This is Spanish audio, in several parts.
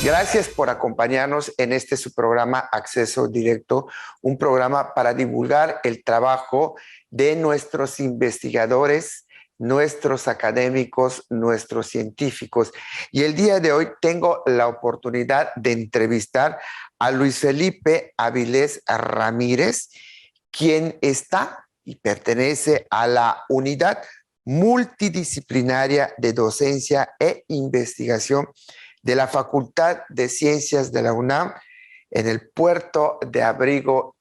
Gracias por acompañarnos en este su programa Acceso Directo, un programa para divulgar el trabajo de nuestros investigadores, nuestros académicos, nuestros científicos. Y el día de hoy tengo la oportunidad de entrevistar a Luis Felipe Avilés Ramírez, quien está y pertenece a la unidad multidisciplinaria de docencia e investigación de la Facultad de Ciencias de la UNAM en el puerto de Abrigo,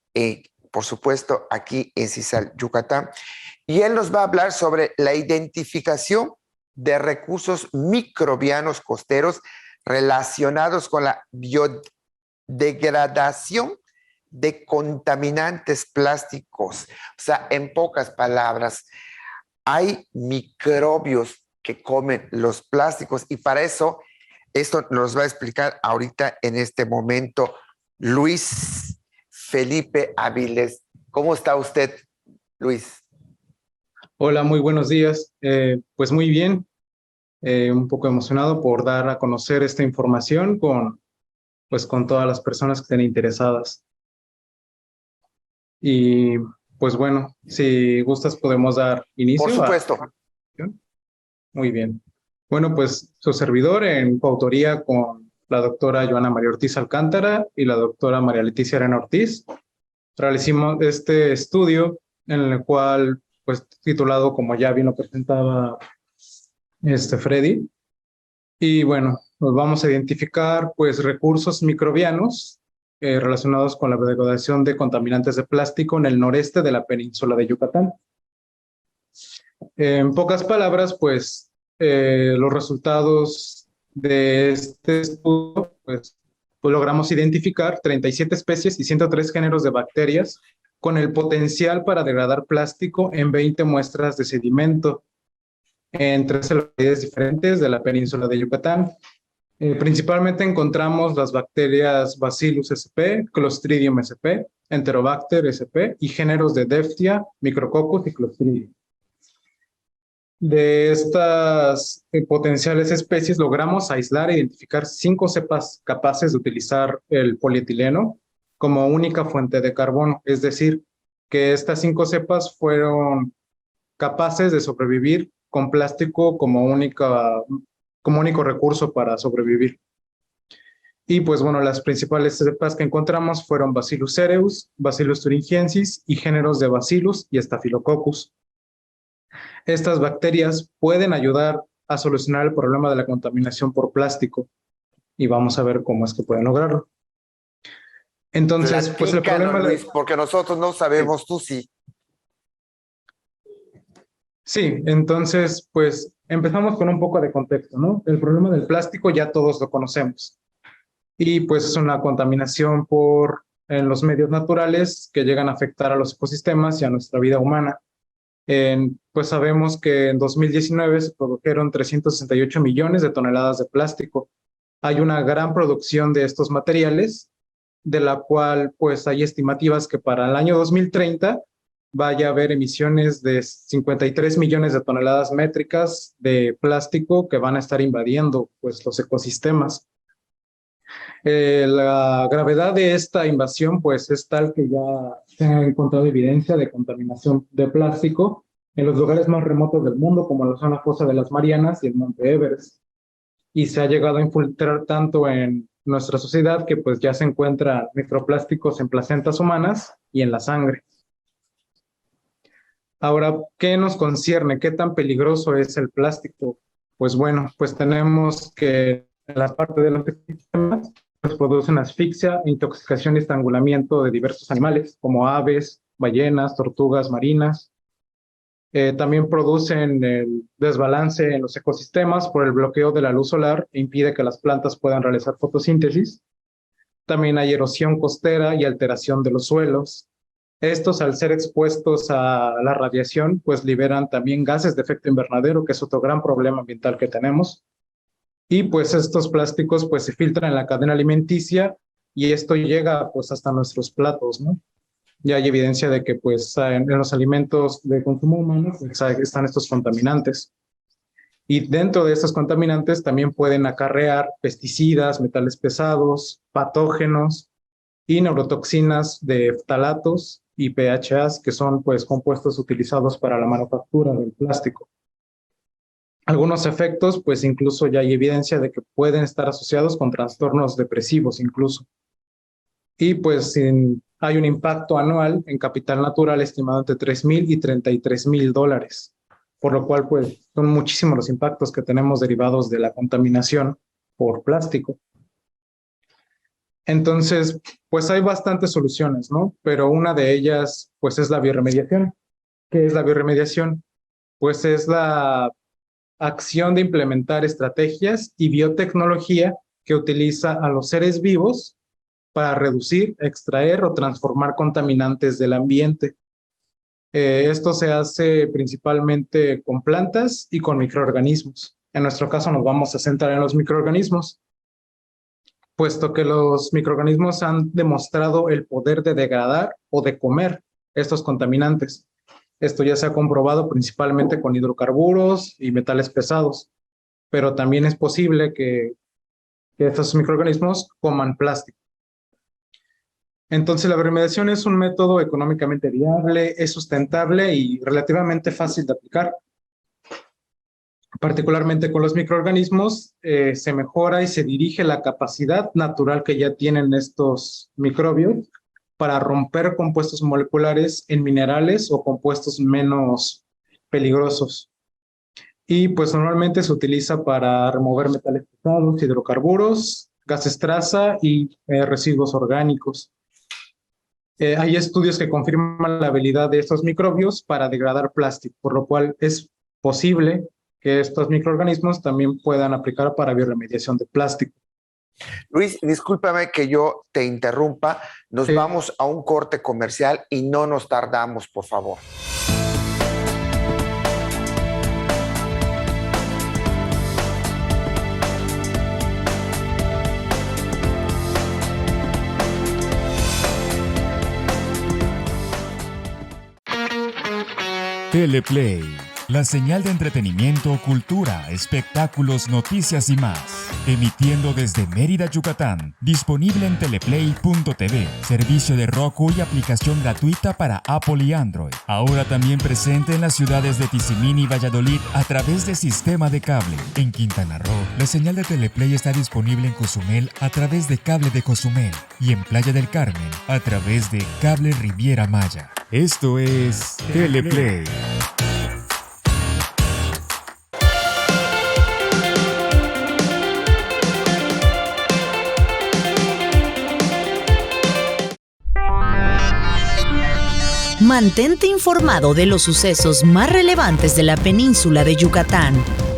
por supuesto, aquí en Cizal, Yucatán. Y él nos va a hablar sobre la identificación de recursos microbianos costeros relacionados con la biodegradación de contaminantes plásticos. O sea, en pocas palabras, hay microbios que comen los plásticos y para eso esto nos va a explicar ahorita en este momento Luis Felipe Avilés. ¿Cómo está usted, Luis? Hola, muy buenos días. Pues muy bien, un poco emocionado por dar a conocer esta información con todas las personas que estén interesadas. Y pues bueno, si gustas podemos dar inicio. Por supuesto. Muy bien. Bueno, pues su servidor en coautoría con la doctora Joana María Ortiz Alcántara y la doctora María Leticia Arena Ortiz, realizamos este estudio en el cual, pues titulado, como ya bien lo presentaba Freddy, y bueno, nos vamos a identificar pues recursos microbianos relacionados con la degradación de contaminantes de plástico en el noreste de la península de Yucatán. En pocas palabras, pues los resultados de este estudio, pues logramos identificar 37 especies y 103 géneros de bacterias con el potencial para degradar plástico en 20 muestras de sedimento en 13 localidades diferentes de la península de Yucatán. Principalmente encontramos las bacterias Bacillus sp, Clostridium sp, Enterobacter sp y géneros de Deftia, Micrococcus y Clostridium. De estas potenciales especies logramos aislar e identificar 5 cepas capaces de utilizar el polietileno como única fuente de carbono, es decir, que estas 5 cepas fueron capaces de sobrevivir con plástico como único recurso para sobrevivir. Y pues bueno, las principales cepas que encontramos fueron Bacillus cereus, Bacillus thuringiensis y géneros de Bacillus y Staphylococcus. Estas bacterias pueden ayudar a solucionar el problema de la contaminación por plástico y vamos a ver cómo es que pueden lograrlo. Entonces, pues el problema... Luis, porque nosotros no sabemos, tú sí. Sí, entonces, pues empezamos con un poco de contexto, ¿no? El problema del plástico ya todos lo conocemos. Y pues es una contaminación en los medios naturales que llegan a afectar a los ecosistemas y a nuestra vida humana. Pues sabemos que en 2019 se produjeron 368 millones de toneladas de plástico. Hay una gran producción de estos materiales, de la cual pues hay estimativas que para el año 2030 vaya a haber emisiones de 53 millones de toneladas métricas de plástico que van a estar invadiendo pues los ecosistemas. La gravedad de esta invasión pues es tal que ya se ha encontrado evidencia de contaminación de plástico en los lugares más remotos del mundo, como la zona fosa de las Marianas y el Monte Everest. Y se ha llegado a infiltrar tanto en nuestra sociedad que pues ya se encuentran microplásticos en placentas humanas y en la sangre. Ahora, ¿qué nos concierne? ¿Qué tan peligroso es el plástico? Pues bueno, pues tenemos que en la parte de los ecosistemas pues producen asfixia, intoxicación y estrangulamiento de diversos animales, como aves, ballenas, tortugas marinas. También producen el desbalance en los ecosistemas por el bloqueo de la luz solar e impide que las plantas puedan realizar fotosíntesis. También hay erosión costera y alteración de los suelos. Estos, al ser expuestos a la radiación, pues liberan también gases de efecto invernadero, que es otro gran problema ambiental que tenemos. Y pues estos plásticos pues se filtran en la cadena alimenticia y esto llega pues hasta nuestros platos, ¿no? Ya hay evidencia de que pues en los alimentos de consumo humano pues, están estos contaminantes. Y dentro de estos contaminantes también pueden acarrear pesticidas, metales pesados, patógenos y neurotoxinas de ftalatos y PHAs, que son pues compuestos utilizados para la manufactura del plástico. Algunos efectos, pues incluso ya hay evidencia de que pueden estar asociados con trastornos depresivos incluso. Y pues hay un impacto anual en capital natural estimado entre $3,000 y $33,000, por lo cual pues son muchísimos los impactos que tenemos derivados de la contaminación por plástico. Entonces, pues hay bastantes soluciones, ¿no? Pero una de ellas, pues es la bioremediación. ¿Qué es la bioremediación? Pues es la acción de implementar estrategias y biotecnología que utiliza a los seres vivos para reducir, extraer o transformar contaminantes del ambiente. Esto se hace principalmente con plantas y con microorganismos. En nuestro caso nos vamos a centrar en los microorganismos, puesto que los microorganismos han demostrado el poder de degradar o de comer estos contaminantes. Esto ya se ha comprobado principalmente con hidrocarburos y metales pesados, pero también es posible que estos microorganismos coman plástico. Entonces, la bioremediación es un método económicamente viable, es sustentable y relativamente fácil de aplicar. Particularmente con los microorganismos, se mejora y se dirige la capacidad natural que ya tienen estos microbios para romper compuestos moleculares en minerales o compuestos menos peligrosos. Y pues normalmente se utiliza para remover metales pesados, hidrocarburos, gases traza y residuos orgánicos. Hay estudios que confirman la habilidad de estos microbios para degradar plástico, por lo cual es posible que estos microorganismos también puedan aplicar para bioremediación de plástico. Luis, discúlpame que yo te interrumpa. Nos vamos a un corte comercial y no nos tardamos, por favor. Teleplay, la señal de entretenimiento, cultura, espectáculos, noticias y más. Emitiendo desde Mérida, Yucatán. Disponible en teleplay.tv, servicio de Roku y aplicación gratuita para Apple y Android. Ahora también presente en las ciudades de Tizimín y Valladolid a través de sistema de cable. En Quintana Roo, la señal de Teleplay está disponible en Cozumel a través de cable de Cozumel y en Playa del Carmen a través de cable Riviera Maya. Esto es Teleplay. Mantente informado de los sucesos más relevantes de la península de Yucatán,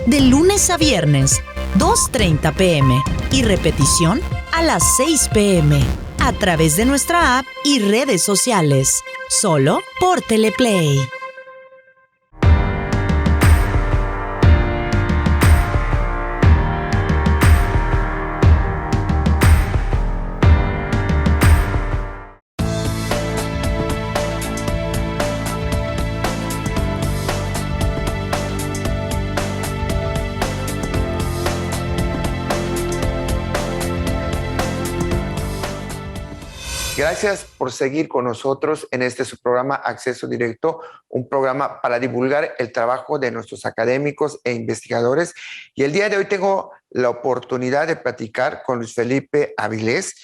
de lunes a viernes, 2:30 p.m. y repetición a las 6 p.m. a través de nuestra app y redes sociales, solo por Teleplay. Gracias por seguir con nosotros en este su programa Acceso Directo, un programa para divulgar el trabajo de nuestros académicos e investigadores. Y el día de hoy tengo la oportunidad de platicar con Luis Felipe Avilés,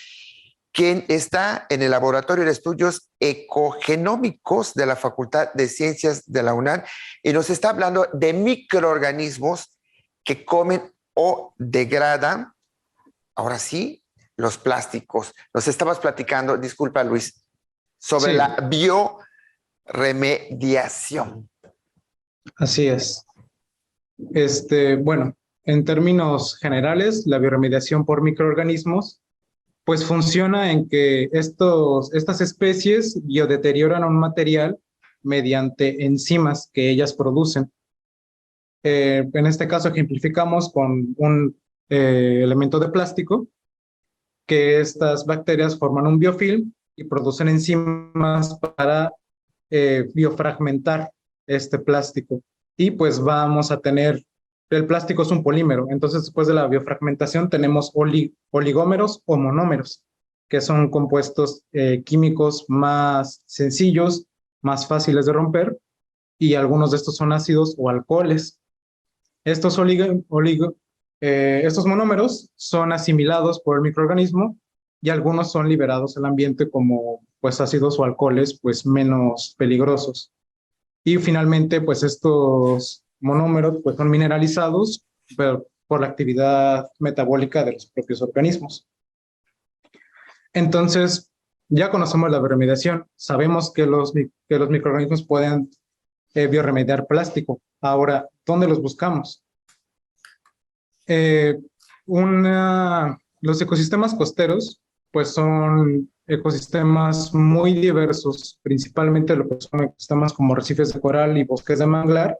quien está en el Laboratorio de Estudios Ecogenómicos de la Facultad de Ciencias de la UNAM y nos está hablando de microorganismos que comen o degradan, ahora sí, los plásticos. Nos estabas platicando, disculpa Luis, sobre la bioremediación. Así es. Bueno, en términos generales, la bioremediación por microorganismos pues funciona en que estas especies biodeterioran un material mediante enzimas que ellas producen. En este caso ejemplificamos con un elemento de plástico, que estas bacterias forman un biofilm y producen enzimas para biofragmentar este plástico. Y pues vamos a tener el plástico es un polímero, entonces después de la biofragmentación tenemos oligómeros o monómeros, que son compuestos químicos más sencillos, más fáciles de romper, y algunos de estos son ácidos o alcoholes. Estos monómeros son asimilados por el microorganismo y algunos son liberados al ambiente como pues ácidos o alcoholes pues menos peligrosos. Y finalmente pues estos monómeros pues son mineralizados por la actividad metabólica de los propios organismos. Entonces ya conocemos la bioremediación, sabemos que los microorganismos pueden bioremediar plástico. Ahora, ¿dónde los buscamos? Los ecosistemas costeros pues son ecosistemas muy diversos, principalmente lo que son ecosistemas como arrecifes de coral y bosques de manglar,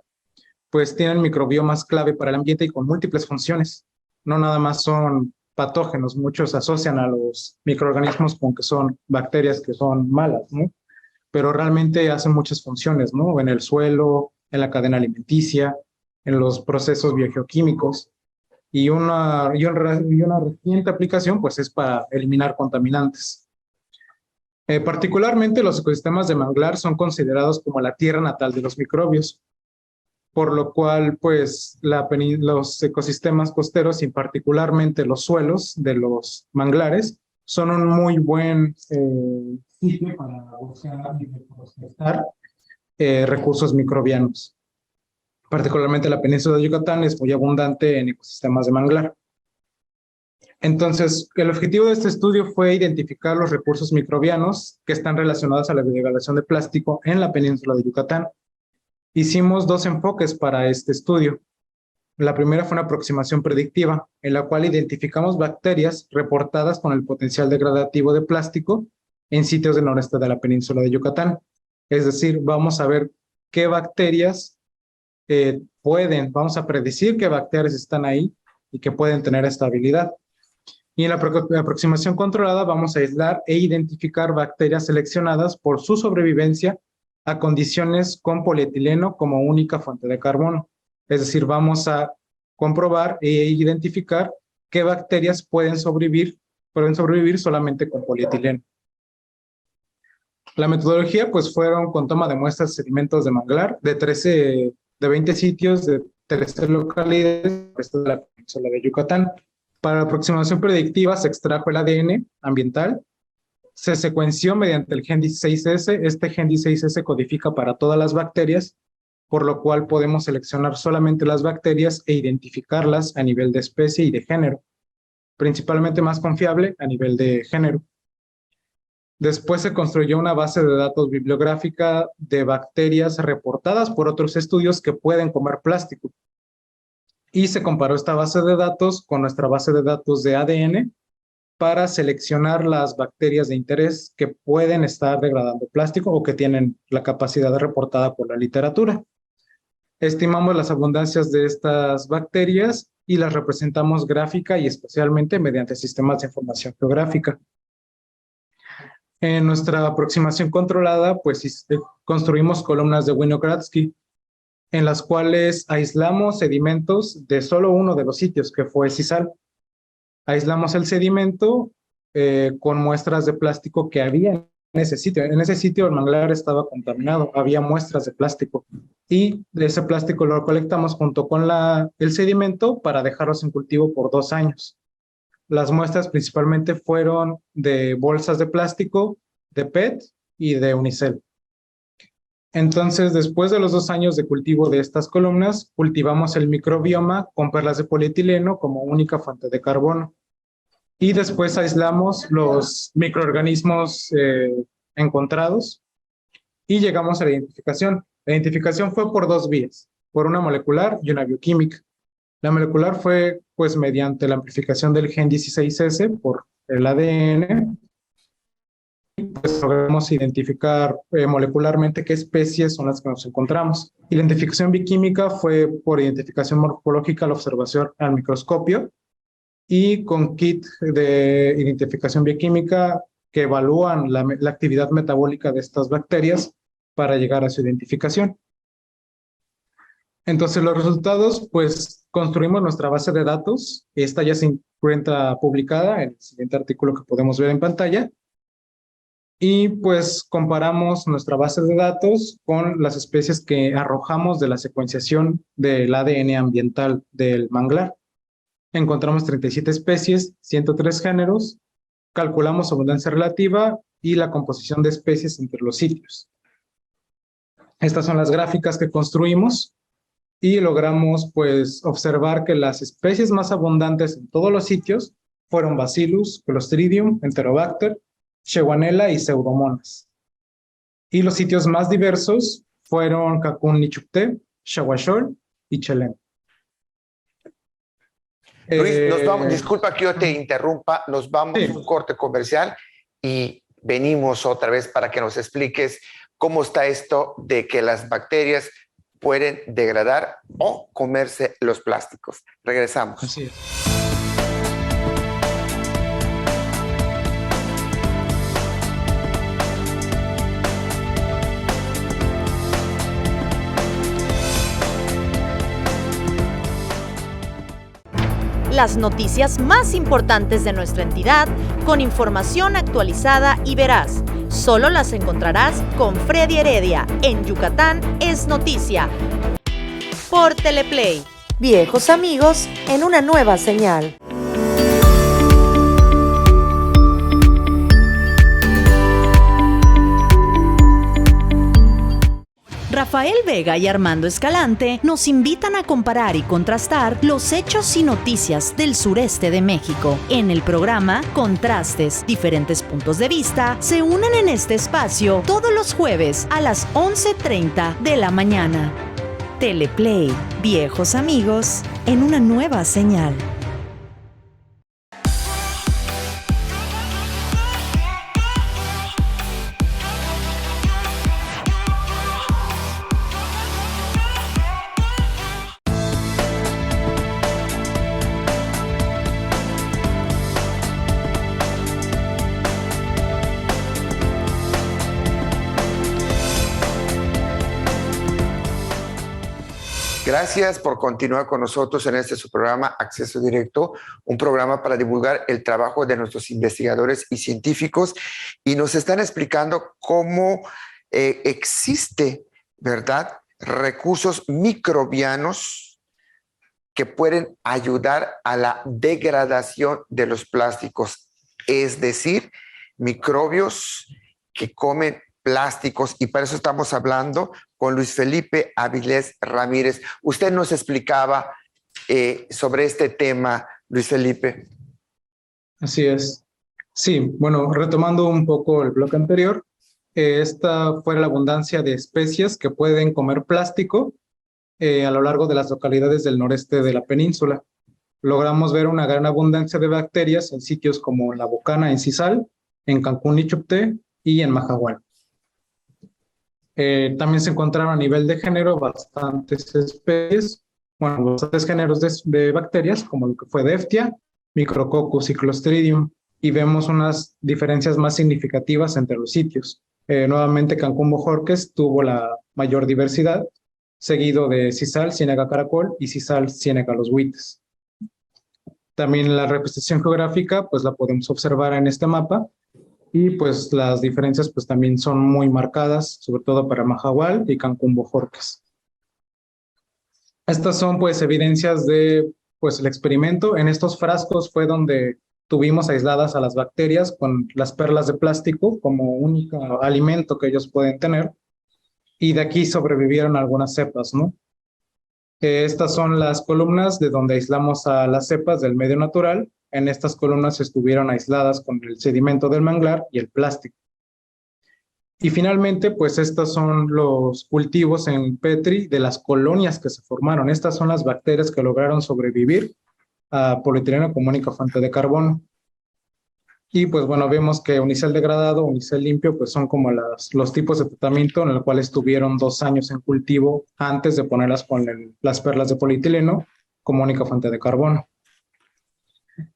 pues tienen microbiomas clave para el ambiente y con múltiples funciones. No nada más son patógenos, muchos asocian a los microorganismos con que son bacterias que son malas, ¿no? Pero realmente hacen muchas funciones, ¿no? En el suelo, en la cadena alimenticia, en los procesos biogeoquímicos. Y una reciente aplicación pues es para eliminar contaminantes. Particularmente los ecosistemas de manglar son considerados como la tierra natal de los microbios, por lo cual pues los ecosistemas costeros y particularmente los suelos de los manglares son un muy buen sitio para buscar y prospectar recursos microbianos. Particularmente la península de Yucatán es muy abundante en ecosistemas de manglar. Entonces, el objetivo de este estudio fue identificar los recursos microbianos que están relacionados a la biodegradación de plástico en la península de Yucatán. Hicimos dos enfoques para este estudio. La primera fue una aproximación predictiva, en la cual identificamos bacterias reportadas con el potencial degradativo de plástico en sitios del noreste de la península de Yucatán. Es decir, vamos a ver qué bacterias vamos a predecir qué bacterias están ahí y que pueden tener estabilidad. Y en la aproximación controlada vamos a aislar e identificar bacterias seleccionadas por su sobrevivencia a condiciones con polietileno como única fuente de carbono. Es decir, vamos a comprobar e identificar qué bacterias pueden sobrevivir solamente con polietileno. La metodología pues fueron con toma de muestras de sedimentos de manglar de 20 sitios de 13 localidades de la península de Yucatán. Para la aproximación predictiva se extrajo el ADN ambiental, se secuenció mediante el gen 16S. Este gen 16S codifica para todas las bacterias, por lo cual podemos seleccionar solamente las bacterias e identificarlas a nivel de especie y de género, principalmente más confiable a nivel de género. Después se construyó una base de datos bibliográfica de bacterias reportadas por otros estudios que pueden comer plástico. Y se comparó esta base de datos con nuestra base de datos de ADN para seleccionar las bacterias de interés que pueden estar degradando plástico o que tienen la capacidad reportada por la literatura. Estimamos las abundancias de estas bacterias y las representamos gráfica y especialmente mediante sistemas de información geográfica. En nuestra aproximación controlada, pues construimos columnas de Winogradsky, en las cuales aislamos sedimentos de solo uno de los sitios, que fue Sisal. Aislamos el sedimento con muestras de plástico que había en ese sitio. En ese sitio el manglar estaba contaminado, había muestras de plástico. Y de ese plástico lo colectamos junto con el sedimento para dejarlos en cultivo por 2 años. Las muestras principalmente fueron de bolsas de plástico, de PET y de unicel. Entonces, después de los 2 años de cultivo de estas columnas, cultivamos el microbioma con perlas de polietileno como única fuente de carbono. Y después aislamos los microorganismos encontrados y llegamos a la identificación. La identificación fue por 2 vías, por una molecular y una bioquímica. La molecular fue pues mediante la amplificación del gen 16S por el ADN. Pues logramos identificar molecularmente qué especies son las que nos encontramos. Y la identificación bioquímica fue por identificación morfológica al observación al microscopio y con kit de identificación bioquímica que evalúan la actividad metabólica de estas bacterias para llegar a su identificación. Entonces los resultados pues construimos nuestra base de datos. Esta ya se encuentra publicada en el siguiente artículo que podemos ver en pantalla. Y pues comparamos nuestra base de datos con las especies que arrojamos de la secuenciación del ADN ambiental del manglar. Encontramos 37 especies, 103 géneros, calculamos abundancia relativa y la composición de especies entre los sitios. Estas son las gráficas que construimos y logramos pues observar que las especies más abundantes en todos los sitios fueron Bacillus, Clostridium, Enterobacter, Shewannella y Pseudomonas. Y los sitios más diversos fueron Cacún Nichupté, Shawashol y Chelem. Luis, nos vamos, disculpa que yo te interrumpa, nos vamos a un corte comercial y venimos otra vez para que nos expliques cómo está esto de que las bacterias pueden degradar o comerse los plásticos. Regresamos. Así es. Las noticias más importantes de nuestra entidad con información actualizada y veraz. Solo las encontrarás con Freddy Heredia en Yucatán es Noticia. Por Teleplay. Viejos amigos en una nueva señal. Rafael Vega y Armando Escalante nos invitan a comparar y contrastar los hechos y noticias del sureste de México. En el programa Contrastes, diferentes puntos de vista se unen en este espacio todos los jueves a las 11:30 de la mañana. Teleplay, viejos amigos en una nueva señal. Gracias por continuar con nosotros en este su programa Acceso Directo, un programa para divulgar el trabajo de nuestros investigadores y científicos, y nos están explicando cómo existe, ¿verdad?, recursos microbianos que pueden ayudar a la degradación de los plásticos, es decir, microbios que comen plásticos, y para eso estamos hablando con Luis Felipe Avilés Ramírez. Usted nos explicaba sobre este tema, Luis Felipe. Así es. Sí, bueno, retomando un poco el bloque anterior, esta fue la abundancia de especies que pueden comer plástico a lo largo de las localidades del noreste de la península. Logramos ver una gran abundancia de bacterias en sitios como La Bocana en Cizal, en Cancún Nichupté y en Majahual. También se encontraron a nivel de género bastantes especies, bueno, bastantes géneros de bacterias, como lo que fue Deftia, Micrococcus y Clostridium, y vemos unas diferencias más significativas entre los sitios. Nuevamente Cancún Bojorquez tuvo la mayor diversidad, seguido de Cizal, Ciénega Caracol y Cizal, Ciénega Los Huites. También la representación geográfica, pues la podemos observar en este mapa, y pues las diferencias pues también son muy marcadas, sobre todo para Majahual y Cancún Bojorquez. Estas son pues evidencias de pues el experimento. En estos frascos fue donde tuvimos aisladas a las bacterias con las perlas de plástico como único alimento que ellos pueden tener, y de aquí sobrevivieron algunas cepas, ¿no? Estas son las columnas de donde aislamos a las cepas del medio natural. En estas columnas estuvieron aisladas con el sedimento del manglar y el plástico. Y finalmente, pues estos son los cultivos en Petri de las colonias que se formaron. Estas son las bacterias que lograron sobrevivir a polietileno como única fuente de carbono. Y pues bueno, vemos que unicel degradado, unicel limpio, pues son como los tipos de tratamiento en el cual estuvieron 2 años en cultivo antes de ponerlas con las perlas de polietileno como única fuente de carbono.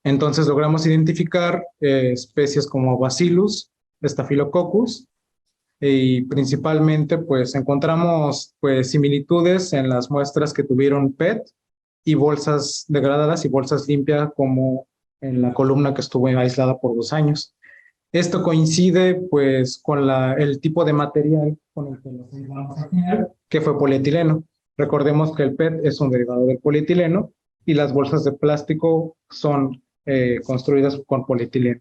Entonces logramos identificar especies como Bacillus, Staphylococcus, y principalmente pues encontramos pues similitudes en las muestras que tuvieron PET y bolsas degradadas y bolsas limpias, como en la columna que estuvo aislada por 2 años. Esto coincide pues con el tipo de material con el que nos aislamos al final, que fue polietileno. Recordemos que el PET es un derivado del polietileno y las bolsas de plástico son construidas con polietileno.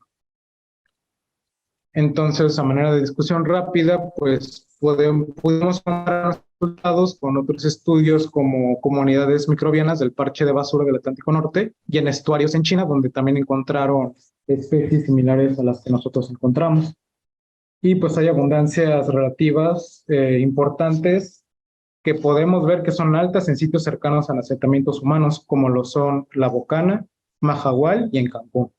Entonces, a manera de discusión rápida, pues pudimos comparar resultados con otros estudios como comunidades microbianas del parche de basura del Atlántico Norte y en estuarios en China, donde también encontraron especies similares a las que nosotros encontramos. Y pues hay abundancias relativas importantes que podemos ver que son altas en sitios cercanos a asentamientos humanos, como lo son La Bocana, Mahahual y en Cancún.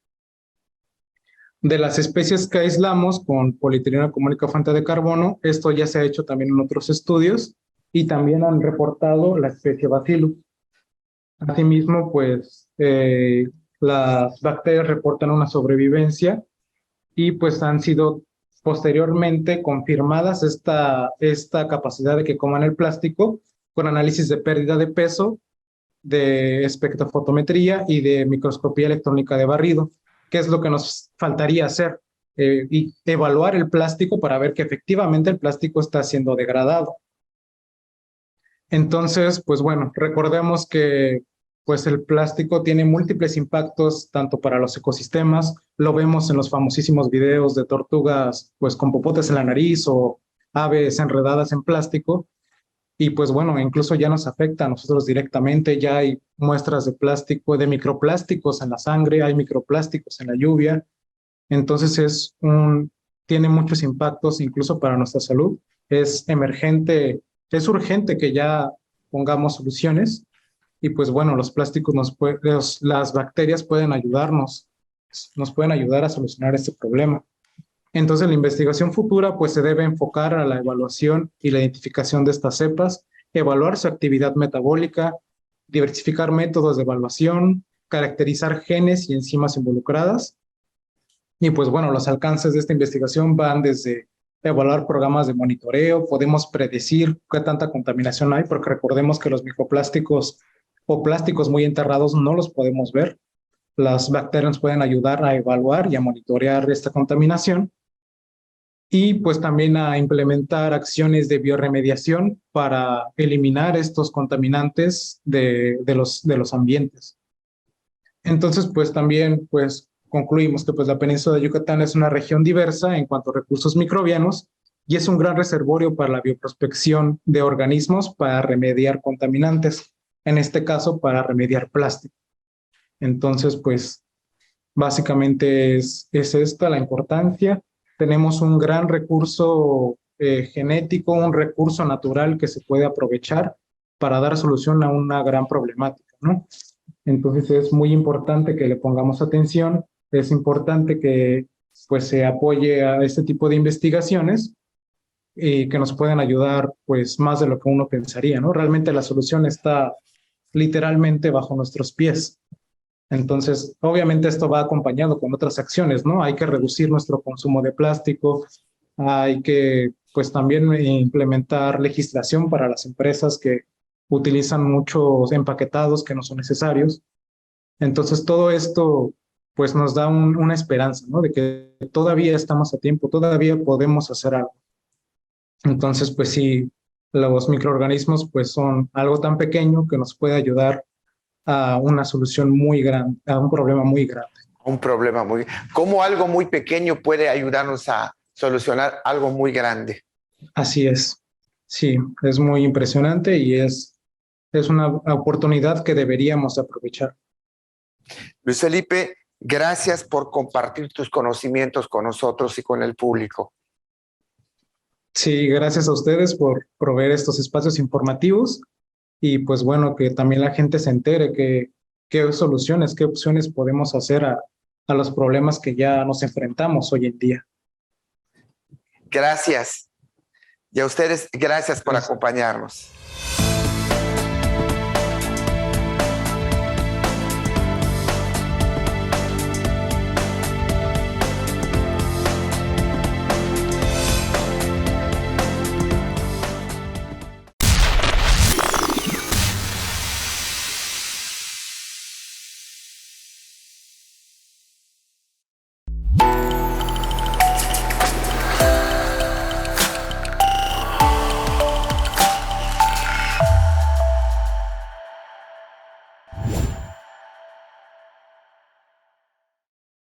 De las especies que aislamos con polietileno como única fuente de carbono, esto ya se ha hecho también en otros estudios y también han reportado la especie Bacillus. Asimismo, pues las bacterias reportan una sobrevivencia y pues han sido posteriormente confirmadas esta capacidad de que coman el plástico con análisis de pérdida de peso, de espectrofotometría y de microscopía electrónica de barrido. ¿Qué es lo que nos faltaría hacer? Y evaluar el plástico para ver que efectivamente el plástico está siendo degradado. Entonces, pues bueno, recordemos que pues el plástico tiene múltiples impactos tanto para los ecosistemas. Lo vemos en los famosísimos videos de tortugas pues con popotes en la nariz o aves enredadas en plástico. Y pues bueno, incluso ya nos afecta a nosotros directamente. Ya hay muestras de plástico, de microplásticos en la sangre, hay microplásticos en la lluvia. Entonces tiene muchos impactos incluso para nuestra salud. Es emergente, es urgente que ya pongamos soluciones. Y pues bueno, los plásticos las bacterias pueden ayudarnos, nos pueden ayudar a solucionar este problema. Entonces, la investigación futura pues se debe enfocar a la evaluación y la identificación de estas cepas, evaluar su actividad metabólica, diversificar métodos de evaluación, caracterizar genes y enzimas involucradas. Y pues bueno, los alcances de esta investigación van desde evaluar programas de monitoreo, podemos predecir qué tanta contaminación hay, porque recordemos que los microplásticos o plásticos muy enterrados no los podemos ver. Las bacterias pueden ayudar a evaluar y a monitorear esta contaminación. Y pues también a implementar acciones de bioremediación para eliminar estos contaminantes de los ambientes. Entonces, pues también pues concluimos que pues la península de Yucatán es una región diversa en cuanto a recursos microbianos y es un gran reservorio para la bioprospección de organismos para remediar contaminantes, en este caso para remediar plástico. Entonces, pues básicamente es esta la importancia. Tenemos un gran recurso genético, un recurso natural que se puede aprovechar para dar solución a una gran problemática, ¿no? Entonces es muy importante que le pongamos atención, es importante que pues se apoye a este tipo de investigaciones y que nos puedan ayudar pues más de lo que uno pensaría, ¿no? Realmente la solución está literalmente bajo nuestros pies. Entonces, obviamente esto va acompañado con otras acciones, ¿no? Hay que reducir nuestro consumo de plástico, hay que, pues, también implementar legislación para las empresas que utilizan muchos empaquetados que no son necesarios. Entonces, todo esto, pues, nos da una esperanza, ¿no? De que todavía estamos a tiempo, todavía podemos hacer algo. Entonces, pues sí, los microorganismos, pues, son algo tan pequeño que nos puede ayudar a una solución muy grande, a un problema muy grande. Un problema muy... ¿Cómo algo muy pequeño puede ayudarnos a solucionar algo muy grande? Así es. Sí, es muy impresionante y es una oportunidad que deberíamos aprovechar. Luis Felipe, gracias por compartir tus conocimientos con nosotros y con el público. Sí, gracias a ustedes por proveer estos espacios informativos. Y pues bueno, que también la gente se entere qué soluciones, qué opciones podemos hacer a los problemas que ya nos enfrentamos hoy en día. Gracias. Y a ustedes, gracias por acompañarnos.